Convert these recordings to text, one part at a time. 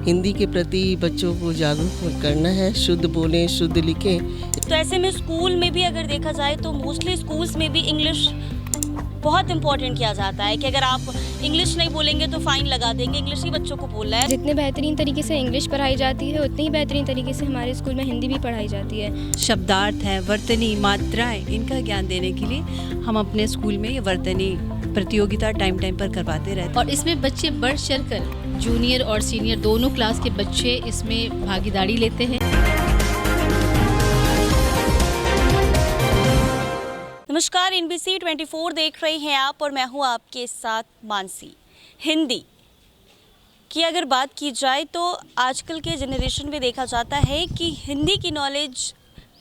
हिंदी के प्रति बच्चों को जागरूक करना है, शुद्ध बोलें, शुद्ध लिखें। तो ऐसे में स्कूल में भी अगर देखा जाए तो मोस्टली स्कूल्स में भी इंग्लिश बहुत इंपॉर्टेंट किया जाता है कि अगर आप इंग्लिश नहीं बोलेंगे तो फाइन लगा देंगे, इंग्लिश ही बच्चों को बोलना है। जितने बेहतरीन तरीके से इंग्लिश पढ़ाई जाती है उतनी ही बेहतरीन तरीके से हमारे स्कूल में हिंदी भी पढ़ाई जाती है। शब्दार्थ है, वर्तनी, मात्राएं, इनका ज्ञान देने के लिए हम अपने स्कूल में ये वर्तनी प्रतियोगिता टाइम पर करवाते रहते हैं। और इसमें बच्चे बढ़ चढ़ कर जूनियर और सीनियर दोनों क्लास के बच्चे इसमें भागीदारी लेते हैं। नमस्कार, NBC 24 देख रहे हैं आप और मैं हूं आपके साथ मानसी। हिंदी की अगर बात की जाए तो आजकल के जनरेशन में देखा जाता है कि हिंदी की नॉलेज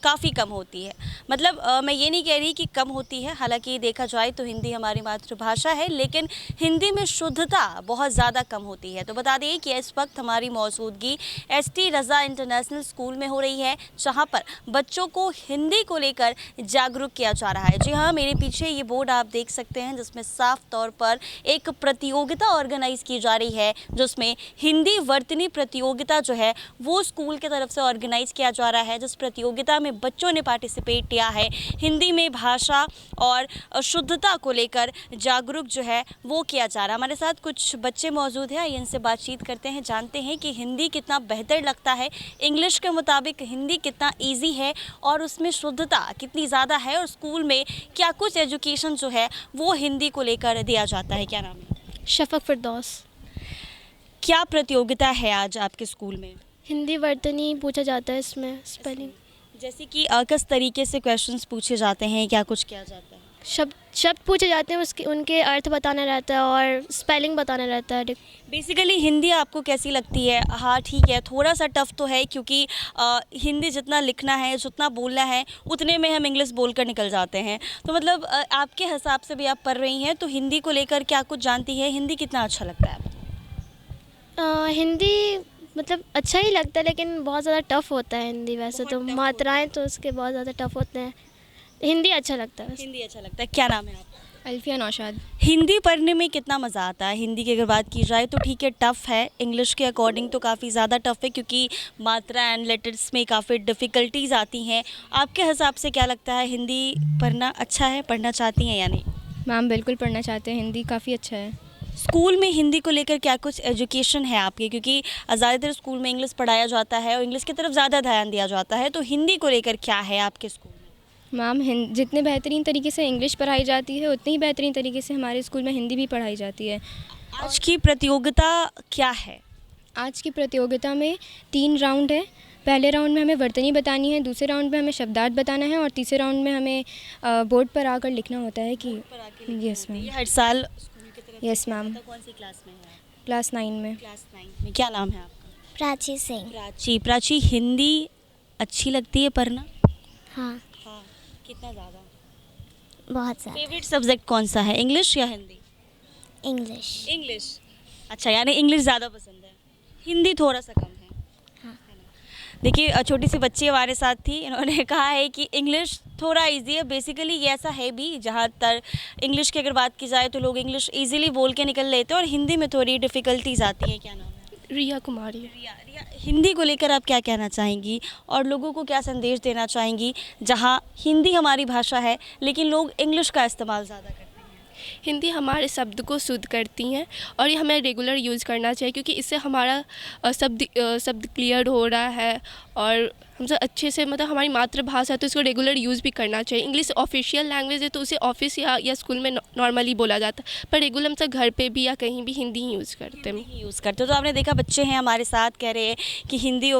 काफ़ी कम होती है। मतलब मैं ये नहीं कह रही कि कम होती है, हालांकि देखा जाए तो हिंदी हमारी मातृभाषा है, लेकिन हिंदी में शुद्धता बहुत ज़्यादा कम होती है। तो बता दें कि इस वक्त हमारी मौजूदगी ST रज़ा इंटरनेशनल स्कूल में हो रही है, जहां पर बच्चों को हिंदी को लेकर जागरूक किया जा रहा है। जी हाँ, मेरे पीछे ये बोर्ड आप देख सकते हैं जिसमें साफ तौर पर एक प्रतियोगिता ऑर्गेनाइज़ की जा रही है, जिसमें हिंदी वर्तनी प्रतियोगिता जो है वो स्कूल की तरफ से ऑर्गेनाइज़ किया जा रहा है, जिस प्रतियोगिता में बच्चों ने पार्टिसिपेट किया है। हिंदी में भाषा और शुद्धता को लेकर जागरूक जो है वो किया जा रहा है। हमारे साथ कुछ बच्चे मौजूद हैं, इनसे बातचीत करते हैं, जानते हैं कि हिंदी कितना बेहतर लगता है, इंग्लिश के मुताबिक हिंदी कितना ईजी है और उसमें शुद्धता कितनी ज़्यादा है, और स्कूल में क्या कुछ एजुकेशन जो है वो हिंदी को लेकर दिया जाता है। क्या नाम है? शफक फिरदौस। क्या प्रतियोगिता है आज आपके स्कूल में? हिंदी वर्तनी पूछा जाता है, इसमें स्पेलिंग जैसे कि किस तरीके से क्वेश्चंस पूछे जाते हैं, क्या कुछ किया जाता है? शब्द पूछे जाते हैं, उसके उनके अर्थ बताना रहता है और स्पेलिंग बताना रहता है। बेसिकली हिंदी आपको कैसी लगती है? हाँ ठीक है, थोड़ा सा टफ तो है क्योंकि हिंदी जितना लिखना है, जितना बोलना है, उतने में हम इंग्लिश बोलकर निकल जाते हैं। तो मतलब आपके हिसाब से भी आप पढ़ रही हैं तो हिंदी को लेकर क्या कुछ जानती है? हिंदी कितना अच्छा लगता है आपको? हिंदी मतलब अच्छा ही लगता है, लेकिन बहुत ज़्यादा टफ होता है हिंदी। वैसे तो मात्राएं तो उसके बहुत ज़्यादा टफ होते हैं। हिंदी अच्छा लगता है। हिंदी अच्छा लगता है। क्या नाम है आपका? अल्फिया नौशाद। हिंदी पढ़ने में कितना मज़ा आता है? हिंदी की अगर बात की जाए तो ठीक है, टफ़ है, इंग्लिश के अकॉर्डिंग तो काफ़ी ज़्यादा टफ़ है क्योंकि मात्रा एंड लेटर्स में काफ़ी डिफ़िकल्टीज़ आती हैं। आपके हिसाब से क्या लगता है, हिंदी पढ़ना अच्छा है, पढ़ना चाहती हैं या नहीं? मैम बिल्कुल पढ़ना चाहते हैं, हिंदी काफ़ी अच्छा है। स्कूल में हिंदी को लेकर क्या कुछ एजुकेशन है आपके? क्योंकि ज़्यादातर स्कूल में इंग्लिश पढ़ाया जाता है और इंग्लिश की तरफ ज़्यादा ध्यान दिया जाता है, तो हिंदी को लेकर क्या है आपके स्कूल में? मैम जितने बेहतरीन तरीके से इंग्लिश पढ़ाई जाती है उतनी ही बेहतरीन तरीके से हमारे स्कूल में हिंदी भी पढ़ाई जाती है। आज की प्रतियोगिता क्या है? आज की प्रतियोगिता में 3 राउंड है। पहले राउंड में हमें वर्तनी बतानी है, दूसरे राउंड में हमें शब्दार्थ बताना है और तीसरे राउंड में हमें बोर्ड पर आकर लिखना होता है कि यस मैम। हर साल? Yes ma'am. कौन सी क्लास में है? क्लास 9 में। क्लास 9 में। क्या नाम है आपका? प्राची सिंह। प्राची, हिंदी अच्छी लगती है पढ़ना? हाँ, कितना ज़्यादा? बहुत ज़्यादा। फेवरेट सब्जेक्ट कौन सा है, इंग्लिश या हिंदी? इंग्लिश। इंग्लिश। अच्छा, यानी इंग्लिश ज़्यादा पसंद है, हिंदी थोड़ा सा कम है। हाँ। देखिए, छोटी सी बच्ची हमारे साथ थी, इन्होंने कहा है कि इंग्लिश थोड़ा इजी है। बेसिकली ये ऐसा है भी, जहाँ तक इंग्लिश की अगर बात की जाए तो लोग इंग्लिश इजीली बोल के निकल लेते हैं और हिंदी में थोड़ी डिफ़िकल्टीज आती हैं। क्या नाम है? रिया कुमारी। रिया, हिंदी को लेकर आप क्या कहना चाहेंगी और लोगों को क्या संदेश देना चाहेंगी, जहाँ हिंदी हमारी भाषा है लेकिन लोग इंग्लिश का इस्तेमाल ज़्यादा करते हैं? हिंदी हमारे शब्द को शुद्ध करती हैं और ये हमें रेगुलर यूज़ करना चाहिए, क्योंकि इससे हमारा शब्द क्लियर हो रहा है और हमसे अच्छे से, मतलब हमारी मातृभाषा है तो इसको रेगुलर यूज़ भी करना चाहिए। इंग्लिश ऑफिशियल लैंग्वेज है तो उसे ऑफिस या स्कूल में नॉर्मली बोला जाता है, पर रेगुलर हम सब घर पे भी या कहीं भी हिंदी ही यूज़ करते हैं। तो आपने देखा बच्चे हैं हमारे साथ, कह रहे हैं कि हिंदी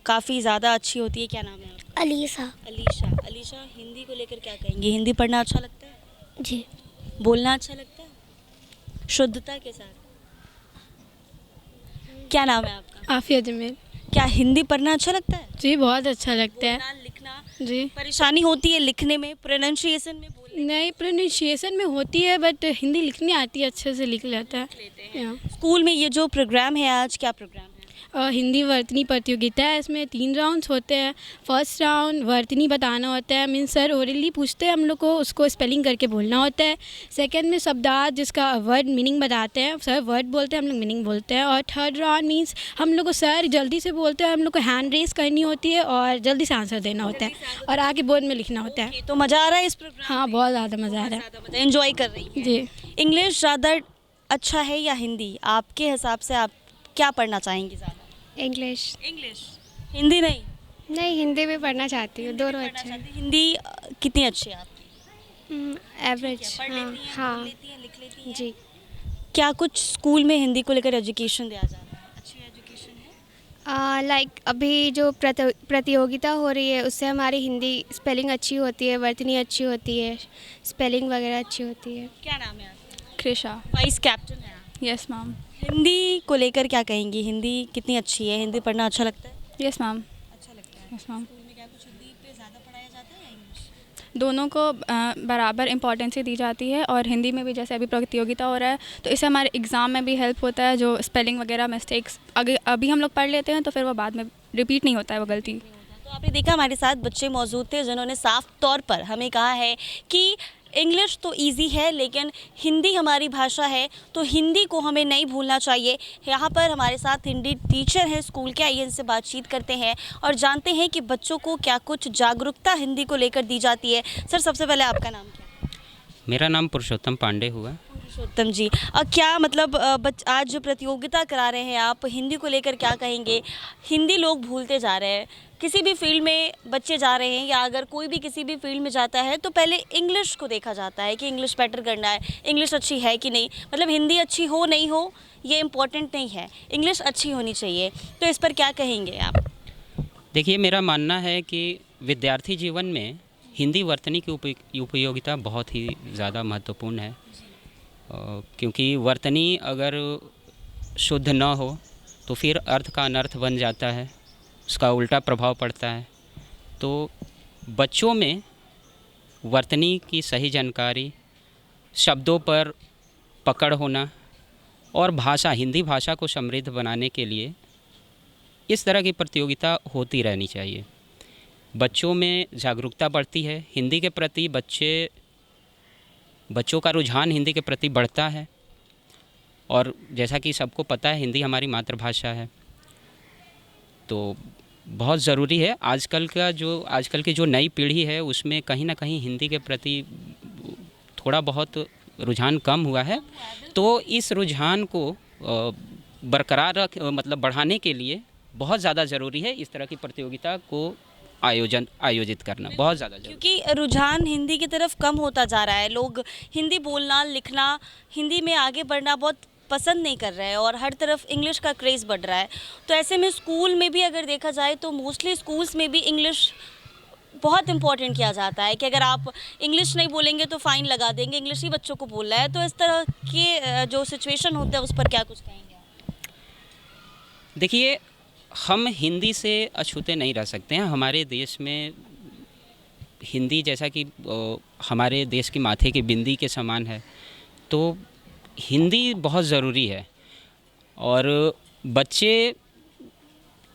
काफ़ी ज़्यादा अच्छी होती है। क्या नाम है आपका? अलीशा। अलीशा, हिंदी को लेकर क्या कहेंगी? हिंदी पढ़ना अच्छा लगता है? जी। बोलना अच्छा लगता है शुद्धता के साथ? क्या नाम है आपका? आफिया जमील। क्या हिंदी पढ़ना अच्छा लगता है? जी बहुत अच्छा लगता है। बोलना, लिखना जी। परेशानी होती है लिखने में, प्रोनाउंसिएशन में? नहीं, प्रोनाउंसिएशन में होती है, बट हिंदी लिखनी आती है, अच्छे से लिख लेता है। स्कूल में ये जो प्रोग्राम है आज, क्या प्रोग्राम है? हिंदी वर्तनी प्रतियोगिता है। इसमें 3 राउंड्स होते हैं। फर्स्ट राउंड वर्तनी बताना होता है, मीन्स सर ओरली पूछते हैं हम लोग को, उसको स्पेलिंग करके बोलना होता है। सेकंड में शब्दार्थ, जिसका वर्ड मीनिंग बताते हैं, सर वर्ड बोलते हैं, हम लोग मीनिंग बोलते हैं। और थर्ड राउंड मीन्स हम लोग को सर जल्दी से बोलते हैं, हम लोग को हैंड रेस करनी होती है और जल्दी से आंसर देना होता है और आगे बोर्ड में लिखना होता है। तो मज़ा आ रहा है इस प्रोग्राम? हाँ, बहुत ज़्यादा मज़ा आ रहा है। एंजॉय कर रही हैं? जी। इंग्लिश ज़्यादा अच्छा है या हिंदी? आपके हिसाब से आप क्या पढ़ना चाहेंगी ज़्यादा? इंग्लिश। इंग्लिश, हिंदी नहीं? नहीं, हिंदी भी पढ़ना चाहती हूँ, दोनों अच्छे हैं। हिंदी कितनी अच्छी है आपकी? एवरेज। पढ़ हाँ लेती हैं, हाँ बोल लेती हैं, लिख लेती हैं? जी। क्या कुछ स्कूल में हिंदी को लेकर एजुकेशन दिया जा रहा है? अच्छी एजुकेशन है? लाइक अभी जो प्रतियोगिता हो रही है उससे हमारी हिंदी स्पेलिंग अच्छी होती है, वर्तनी अच्छी होती है, स्पेलिंग वगैरह अच्छी होती है। क्या नाम है आपका? कृषा। वाइस कैप्टन है आप। Yes ma'am. हिंदी को लेकर क्या कहेंगी? हिंदी कितनी अच्छी है? हिंदी पढ़ना अच्छा लगता है? Yes ma'am. अच्छा लगता है। Yes ma'am. स्कूल में क्या कुछ हिंदी पे ज़्यादा पढ़ाया जाता है या इंग्लिश? दोनों को बराबर इम्पोर्टेंस दी जाती है और हिंदी में भी जैसे अभी प्रतियोगिता हो रहा है तो इससे हमारे एग्ज़ाम में भी हेल्प होता है। जो स्पेलिंग वगैरह मिस्टेक्स अभी हम लोग पढ़ लेते हैं तो फिर वो बाद में रिपीट नहीं होता है वो गलती। तो आपने देखा हमारे साथ बच्चे मौजूद थे जिन्होंने साफ तौर पर हमें कहा है कि इंग्लिश तो इजी है लेकिन हिंदी हमारी भाषा है, तो हिंदी को हमें नहीं भूलना चाहिए। यहाँ पर हमारे साथ हिंदी टीचर हैं स्कूल के, आइए इनसे बातचीत करते हैं और जानते हैं कि बच्चों को क्या कुछ जागरूकता हिंदी को लेकर दी जाती है। सर, सबसे पहले आपका नाम क्या है? मेरा नाम पुरुषोत्तम पांडे हुआ। पुरुषोत्तम जी, क्या मतलब आज जो प्रतियोगिता करा रहे हैं आप, हिंदी को लेकर क्या कहेंगे? हिंदी लोग भूलते जा रहे हैं, किसी भी फील्ड में बच्चे जा रहे हैं या अगर कोई भी किसी भी फील्ड में जाता है तो पहले इंग्लिश को देखा जाता है कि इंग्लिश बेटर करना है, इंग्लिश अच्छी है कि नहीं। मतलब हिंदी अच्छी हो नहीं हो ये इम्पोर्टेंट नहीं है, इंग्लिश अच्छी होनी चाहिए। तो इस पर क्या कहेंगे आप? देखिए, मेरा मानना है कि विद्यार्थी जीवन में हिंदी वर्तनी की उपयोगिता बहुत ही ज़्यादा महत्वपूर्ण है, क्योंकि वर्तनी अगर शुद्ध न हो तो फिर अर्थ का अनर्थ बन जाता है, उसका उल्टा प्रभाव पड़ता है। तो बच्चों में वर्तनी की सही जानकारी, शब्दों पर पकड़ होना और भाषा, हिंदी भाषा को समृद्ध बनाने के लिए इस तरह की प्रतियोगिता होती रहनी चाहिए। बच्चों में जागरूकता बढ़ती है, हिंदी के प्रति बच्चों का रुझान हिंदी के प्रति बढ़ता है। और जैसा कि सबको पता है हिंदी हमारी मातृभाषा है, तो बहुत ज़रूरी है। आजकल की जो नई पीढ़ी है उसमें कहीं ना कहीं हिंदी के प्रति थोड़ा बहुत रुझान कम हुआ है, तो इस रुझान को बरकरार बढ़ाने के लिए बहुत ज़्यादा ज़रूरी है इस तरह की प्रतियोगिता को आयोजित करना, बहुत ज़्यादा ज़रूरी। क्योंकि रुझान हिंदी की तरफ कम होता जा रहा है, लोग हिंदी बोलना, लिखना, हिंदी में आगे बढ़ना बहुत पसंद नहीं कर रहे हैं और हर तरफ इंग्लिश का क्रेज़ बढ़ रहा है। तो ऐसे में स्कूल में भी अगर देखा जाए तो मोस्टली स्कूल्स में भी इंग्लिश बहुत इंपॉर्टेंट किया जाता है कि अगर आप इंग्लिश नहीं बोलेंगे तो फ़ाइन लगा देंगे, इंग्लिश ही बच्चों को बोलना है। तो इस तरह के जो सिचुएशन होता है उस पर क्या कुछ कहेंगे? देखिए, हम हिंदी से अछूते नहीं रह सकते हैं। हमारे देश में हिंदी जैसा कि हमारे देश की माथे की बिंदी के समान है, तो हिंदी बहुत ज़रूरी है और बच्चे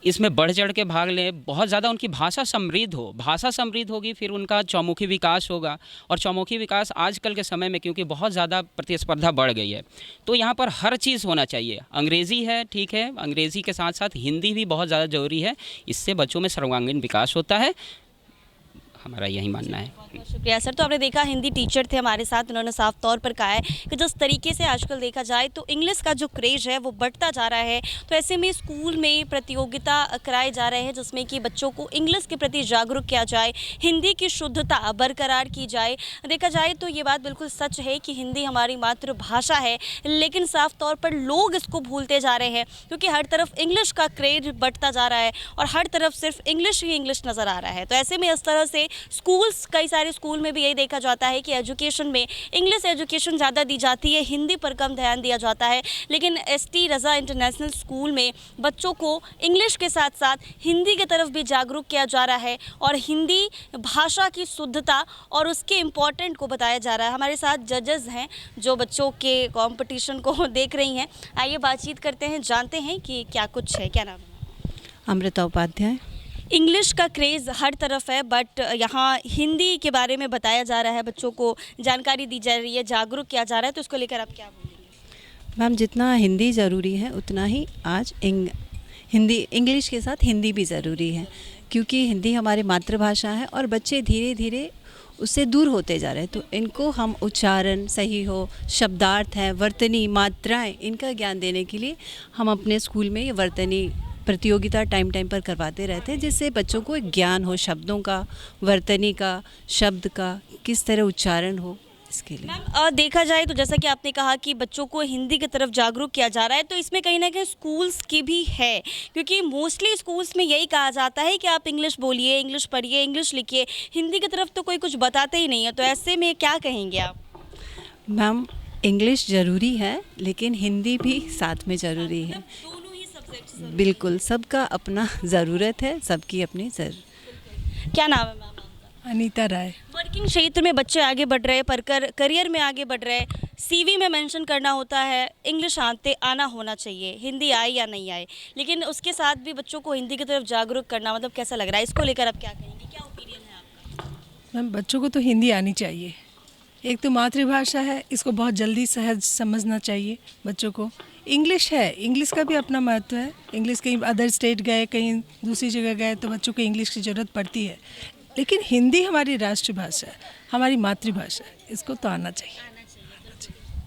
इसमें बढ़ चढ़ के भाग लें, बहुत ज़्यादा उनकी भाषा समृद्ध होगी, फिर उनका चौमुखी विकास होगा। और चौमुखी विकास आजकल के समय में, क्योंकि बहुत ज़्यादा प्रतिस्पर्धा बढ़ गई है, तो यहाँ पर हर चीज़ होना चाहिए। अंग्रेज़ी है, ठीक है, अंग्रेज़ी के साथ साथ हिंदी भी बहुत ज़्यादा ज़रूरी है, इससे बच्चों में सर्वांगीण विकास होता है। हमारा यही मानना है। बहुत शुक्रिया सर। तो आपने देखा हिंदी टीचर थे हमारे साथ, उन्होंने साफ तौर पर कहा है कि जिस तरीके से आजकल देखा जाए तो इंग्लिश का जो क्रेज़ है वो बढ़ता जा रहा है, तो ऐसे में स्कूल में प्रतियोगिता कराए जा रहे हैं जिसमें कि बच्चों को इंग्लिश के प्रति जागरूक किया जाए, हिंदी की शुद्धता बरकरार की जाए। देखा जाए तो ये बात बिल्कुल सच है कि हिंदी हमारी मातृभाषा है, लेकिन साफ तौर पर लोग इसको भूलते जा रहे हैं क्योंकि हर तरफ इंग्लिश का क्रेज़ बढ़ता जा रहा है और हर तरफ सिर्फ इंग्लिश ही इंग्लिश नज़र आ रहा है। तो ऐसे में इस तरह से स्कूल्स, कई सारे स्कूल में भी यही देखा जाता है कि एजुकेशन में इंग्लिश एजुकेशन ज़्यादा दी जाती है, हिंदी पर कम ध्यान दिया जाता है। लेकिन एसटी रज़ा इंटरनेशनल स्कूल में बच्चों को इंग्लिश के साथ साथ हिंदी की तरफ भी जागरूक किया जा रहा है और हिंदी भाषा की शुद्धता और उसके इम्पोर्टेंट को बताया जा रहा है। हमारे साथ जजेस हैं जो बच्चों के कॉम्पिटिशन को देख रही हैं, आइए बातचीत करते हैं, जानते हैं कि क्या कुछ है। क्या नाम है? अमृता उपाध्याय। इंग्लिश का क्रेज़ हर तरफ है, बट यहाँ हिंदी के बारे में बताया जा रहा है, बच्चों को जानकारी दी जा रही है, जागरूक किया जा रहा है, तो उसको लेकर आप क्या बोलेंगे? मैम, जितना हिंदी ज़रूरी है उतना ही आज इंग्लिश के साथ हिंदी भी ज़रूरी है, क्योंकि हिंदी हमारी मातृभाषा है और बच्चे धीरे धीरे उससे दूर होते जा रहे हैं। तो इनको हम उच्चारण सही हो, शब्दार्थ हैं, वर्तनी मात्राएं, इनका ज्ञान देने के लिए हम अपने स्कूल में ये वर्तनी प्रतियोगिता टाइम टाइम पर करवाते रहते हैं, जिससे बच्चों को एक ज्ञान हो शब्दों का, वर्तनी का, शब्द का, किस तरह उच्चारण हो, इसके लिए। मैम, देखा जाए तो जैसा कि आपने कहा कि बच्चों को हिंदी की तरफ जागरूक किया जा रहा है, तो इसमें कहीं ना कहीं स्कूल्स की भी है, क्योंकि मोस्टली स्कूल्स में यही कहा जाता है कि आप इंग्लिश बोलिए, इंग्लिश पढ़िए, इंग्लिश लिखिए, हिंदी की तरफ तो कोई कुछ बताते ही नहीं है। तो ऐसे में क्या कहेंगे आप? मैम, इंग्लिश ज़रूरी है लेकिन हिंदी भी साथ में ज़रूरी है। दोनों ही सब्जेक्ट्स। बिल्कुल, सबका अपना ज़रूरत है, सबकी अपनी क्या नाम है मैम? अनीता राय। वर्किंग क्षेत्र में बच्चे आगे बढ़ रहे हैं, पर करियर में आगे बढ़ रहे हैं, सीवी में मेंशन करना होता है इंग्लिश आना होना चाहिए, हिंदी आए या नहीं आए, लेकिन उसके साथ भी बच्चों को हिंदी की तरफ जागरूक करना, मतलब कैसा लग रहा है? इसको लेकर आप क्या कहेंगे, क्या ओपिनियन है आपका? मैम, बच्चों को तो हिंदी आनी चाहिए। एक तो मातृभाषा है, इसको बहुत जल्दी सहज समझना चाहिए बच्चों को। इंग्लिश है, इंग्लिश का भी अपना महत्व है। इंग्लिश कहीं अदर स्टेट गए, कहीं दूसरी जगह गए तो बच्चों को इंग्लिश की ज़रूरत पड़ती है, लेकिन हिंदी हमारी राष्ट्रभाषा है, हमारी मातृभाषा है, इसको तो आना चाहिए।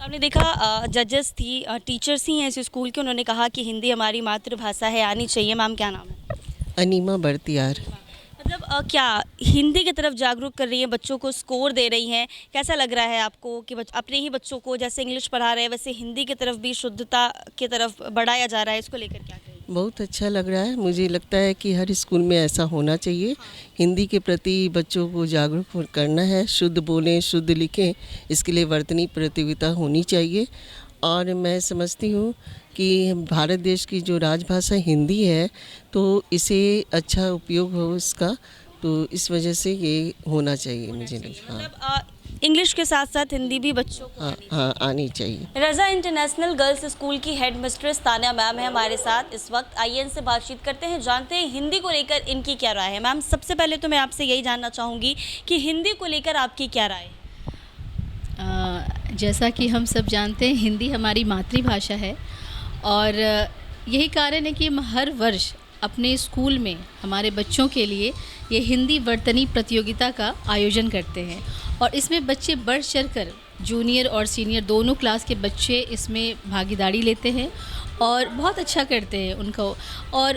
आपने देखा जजेस थी, टीचर्स ही हैं इस स्कूल के, उन्होंने कहा कि हिंदी हमारी मातृभाषा है, आनी चाहिए। मैम, क्या नाम है? अनीमा बरतियार। मतलब क्या हिंदी की तरफ जागरूक कर रही हैं, बच्चों को स्कोर दे रही हैं, कैसा लग रहा है आपको कि अपने ही बच्चों को जैसे इंग्लिश पढ़ा रहे हैं वैसे हिंदी की तरफ भी शुद्धता की तरफ बढ़ाया जा रहा है, इसको लेकर क्या कहेंगे? बहुत अच्छा लग रहा है। मुझे लगता है कि हर स्कूल में ऐसा होना चाहिए। हिंदी के प्रति बच्चों को जागरूक करना है, शुद्ध बोलें, शुद्ध लिखें, इसके लिए वर्तनी प्रतियोगिता होनी चाहिए। और मैं समझती हूँ कि भारत देश की जो राजभाषा हिंदी है, तो इसे अच्छा उपयोग हो इसका, तो इस वजह से ये होना चाहिए मुझे लगता है। मतलब इंग्लिश के साथ साथ हिंदी भी बच्चों को हाँ आनी चाहिए। रज़ा इंटरनेशनल गर्ल्स स्कूल की हेड मिस्ट्रेस तान्या मैम है हमारे साथ इस वक्त। आइए इनसे बातचीत करते हैं, जानते हैं हिंदी को लेकर इनकी क्या राय है। मैम, सबसे पहले तो मैं आपसे यही जानना चाहूँगी कि हिंदी को लेकर आपकी क्या राय है? जैसा कि हम सब जानते हैं, हिंदी हमारी मातृभाषा है और यही कारण है कि हम हर वर्ष अपने स्कूल में हमारे बच्चों के लिए ये हिंदी वर्तनी प्रतियोगिता का आयोजन करते हैं और इसमें बच्चे बढ़ चढ़कर जूनियर और सीनियर दोनों क्लास के बच्चे इसमें भागीदारी लेते हैं और बहुत अच्छा करते हैं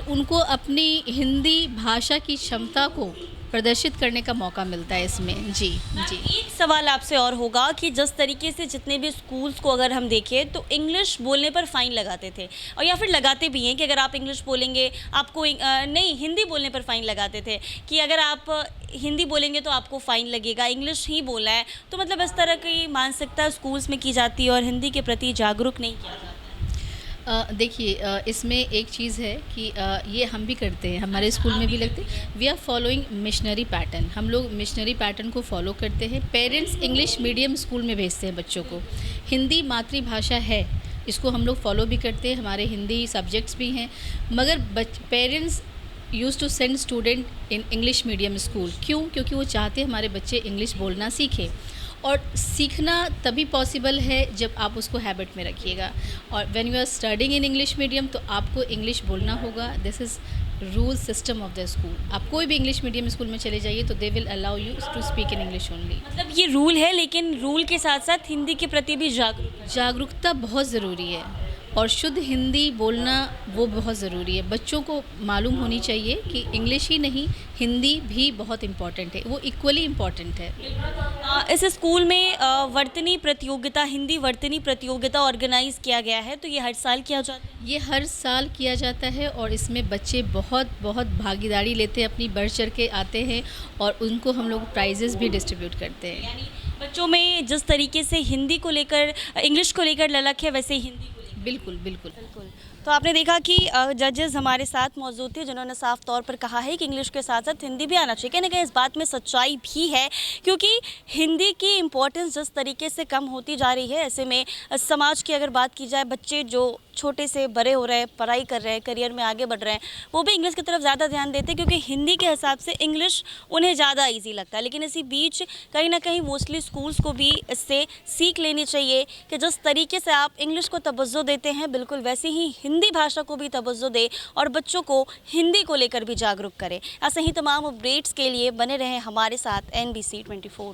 उनको अपनी हिंदी भाषा की क्षमता को प्रदर्शित करने का मौका मिलता है इसमें। जी। एक सवाल आपसे और होगा कि जिस तरीके से जितने भी स्कूल्स को अगर हम देखें तो इंग्लिश बोलने पर फ़ाइन लगाते थे और या फिर लगाते भी हैं कि अगर आप इंग्लिश बोलेंगे आपको नहीं, हिंदी बोलने पर फ़ाइन लगाते थे कि अगर आप हिंदी बोलेंगे तो आपको फ़ाइन लगेगा, इंग्लिश ही बोलना है। तो मतलब इस तरह की मानसिकता स्कूल्स में की जाती है और हिंदी के प्रति जागरूक नहीं किया जाता। देखिए, इसमें एक चीज़ है कि ये हम भी करते हैं, हमारे स्कूल में भी लगते हैं। We are following missionary pattern, हम लोग मिशनरी पैटर्न को फॉलो करते हैं। पेरेंट्स इंग्लिश मीडियम स्कूल में भेजते हैं बच्चों को। हिंदी मातृभाषा है, इसको हम लोग फॉलो भी करते हैं, हमारे हिंदी सब्जेक्ट्स भी हैं, मगर parents use to send student in English medium school. क्यों? क्योंकि वो चाहते हैं हमारे बच्चे इंग्लिश बोलना सीखें और सीखना तभी पॉसिबल है जब आप उसको हैबिट में रखिएगा। और when you are studying in English medium तो आपको इंग्लिश बोलना होगा। This is rule system of the school. आप कोई भी इंग्लिश मीडियम स्कूल में चले जाइए तो they will allow you to speak in English only. मतलब ये रूल है, लेकिन रूल के साथ साथ हिंदी के प्रति भी जागरूकता बहुत ज़रूरी है और शुद्ध हिंदी बोलना वो बहुत ज़रूरी है। बच्चों को मालूम होनी चाहिए कि इंग्लिश ही नहीं, हिंदी भी बहुत इम्पॉर्टेंट है, वो इक्वली इम्पॉर्टेंट है। इस स्कूल में वर्तनी प्रतियोगिता, हिंदी वर्तनी प्रतियोगिता ऑर्गेनाइज़ किया गया है, तो ये हर साल किया जाता है? ये हर साल किया जाता है और इसमें बच्चे बहुत भागीदारी लेते हैं, अपनी बढ़ चढ़ के आते हैं और उनको हम लोग प्राइजेज़ भी डिस्ट्रीब्यूट करते हैं। यानी बच्चों में जिस तरीके से हिंदी को लेकर, इंग्लिश को लेकर ललक है, वैसे हिंदी बिल्कुल। तो आपने देखा कि जजेस हमारे साथ मौजूद थे जिन्होंने साफ तौर पर कहा है कि इंग्लिश के साथ साथ हिंदी भी आना चाहिए। कहीं ना कहीं इस बात में सच्चाई भी है, क्योंकि हिंदी की इम्पोर्टेंस जिस तरीके से कम होती जा रही है, ऐसे में समाज की अगर बात की जाए, बच्चे जो छोटे से बड़े हो रहे हैं, पढ़ाई कर रहे हैं, करियर में आगे बढ़ रहे हैं, वो भी इंग्लिश की तरफ ज़्यादा ध्यान देते हैं क्योंकि हिंदी के हिसाब से इंग्लिश उन्हें ज़्यादा ईजी लगता है। लेकिन इसी बीच कहीं ना कहीं मोस्टली स्कूल्स को भी इससे सीख लेनी चाहिए कि जिस तरीके से आप इंग्लिश को तवज्जो देते हैं, बिल्कुल वैसे ही हिंदी भाषा को भी तवज्जो दें और बच्चों को हिंदी को लेकर भी जागरूक करें। ऐसे ही तमाम अपडेट्स के लिए बने रहें हमारे साथ NBC 24